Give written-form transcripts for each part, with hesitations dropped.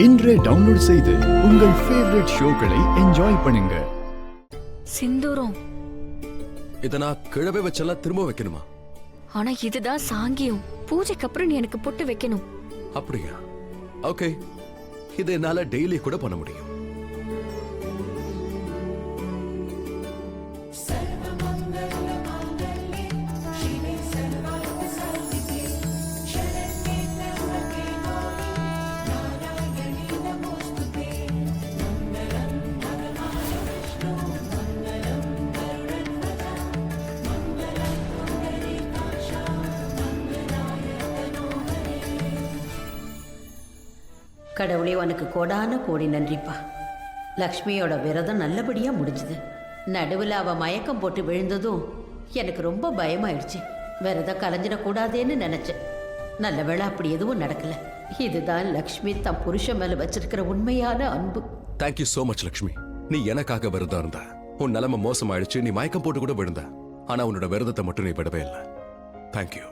இன்றே டவுன்லோட் செய்து உங்கள் ஃபேவரட் ஷோக்களை என்ஜாய் பண்ணுங்க. சிந்தூரம் இத நான் கிழவே வச்செல்லாம் திரும்ப வைக்கணுமா? ஆனா இதுதான் சாங்கியம். பூஜைக்கு அப்புறம் நீ எனக்கு பொட்டு வைக்கணும். அப்படியா? ஓகே, இதை என்னால டெய்லி கூட பண்ண முடியும். கடவுளே, உனக்கு கோடான கோடி நன்றிப்பா. லக்ஷ்மியோட விரதம் நல்லபடியா முடிஞ்சுது. நடுவில் அவ மயக்கம் போட்டு விழுந்ததும் எனக்கு ரொம்ப பயமாயிடுச்சு. விரதம் கலைஞ்சிடக்கூடாதேன்னு நினைச்சேன். நல்ல வேளை அப்படி எதுவும் நடக்கல. இதுதான் லக்ஷ்மி தன் புருஷன் மேல வச்சிருக்கிற உண்மையான அன்பு. Thank you so much Lakshmi. நீ எனக்காக விரதம் இருந்த. உன் நிலைமை மோசமாயிடுச்சு, நீ மயக்கம் போட்டு கூட விழுந்த. ஆனா உன்னோட விரதத்தை மட்டும் நீ விடவே இல்லை. தேங்க்யூ.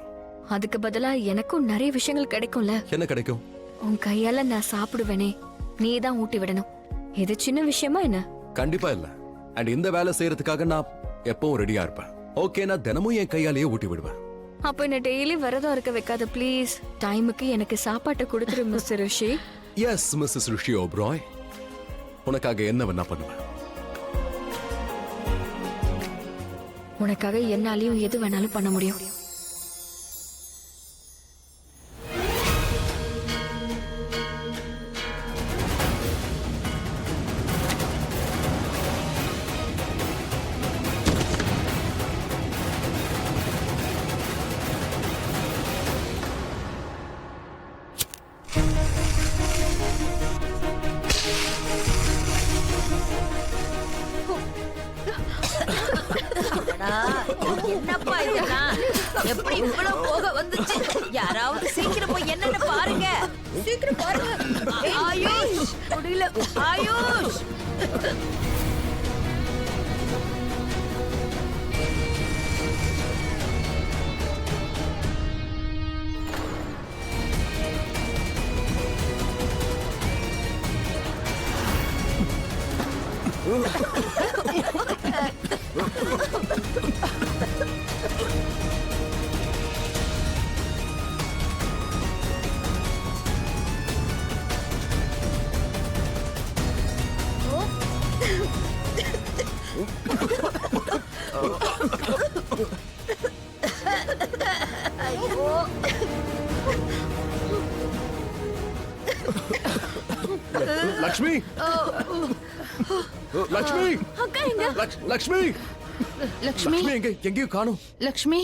அதுக்கு பதிலா எனக்கும் நிறைய விஷயங்கள் கிடைக்கும்ல. என்ன கிடைக்கும்? உன் கையால நான் சாப்பிடுவேனே, நீ தான் ஊட்டி விடணும். இது சின்ன விஷயமா என்ன? கண்டிப்பா இல்ல. அண்ட் இந்த வேலை செய்யறதுக்காக நான் எப்பவும் ரெடியா இருப்பேன். ஓகே, நான் தினமும் என் கையாலேயே ஊட்டி விடுவேன். அப்ப என்ன டெய்லி விரதம் இருக்க வைக்காத ப்ளீஸ். டைமுக்கு எனக்கு சாப்பாட்டை கொடுத்துரு மிஸ்டர் ரிஷி. எஸ் மிஸ்ஸஸ் ரிஷி ஓப்ராய், உனக்காக என்ன வேணா பண்ணுவேன். உனக்காக என்னாலையும் எது வேணாலும் பண்ண முடியும். என்னப்பா இதெல்லாம்? எப்படி இவ்வளவு போக வந்துச்சு? யாராவது சீக்கிரம் போய் என்னன்னு பாருங்க. சீக்கிரம் பாருங்க. ஆயுஷ், முடியல. ஆயுஷ், லக்ஷ்மி, லக்ஷ்மி, அக்கா எங்க? லக்ஷ்மி, லக்ஷ்மி எங்க? எங்கேயும் காணோம். லக்ஷ்மி,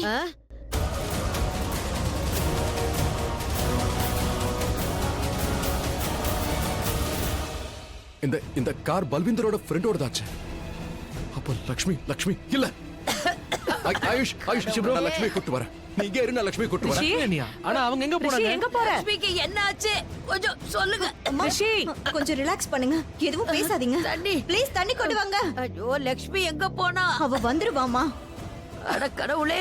இந்த இந்த கார் பல்விந்தரோட ஃப்ரெண்டோட தாச்சு. அப்ப லக்ஷ்மி, லக்ஷ்மி இல்ல. ஆயுஷ், ஆயுஷ், நான் லக்ஷ்மி கூட்டு வரேன். நீ இங்க இரு, நான் லக்ஷ்மி கூட்டு வரேன். ஆனா அவங்க எங்க போறாங்க? எங்க போற? லக்ஷ்மிக்கு என்ன ஆச்சு? கொஞ்சம் சொல்லுங்க. ரிஷி, கொஞ்சம் ரிலாக்ஸ் பண்ணுங்க. எதுவும் பேசாதீங்க. தண்ணி, ப்ளீஸ் தண்ணி கொண்டு வாங்க. ஐயோ, லக்ஷ்மி எங்க போனா? அவ வந்துருவாமா. அட கடவுளே,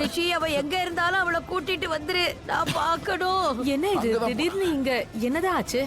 ரிஷி அவ எங்க இருந்தாலும் அவளை கூட்டிட்டு வந்துரு. நான் பார்க்கணும். என்ன இது திடீர்னு இங்க? என்னதான் ஆச்சு?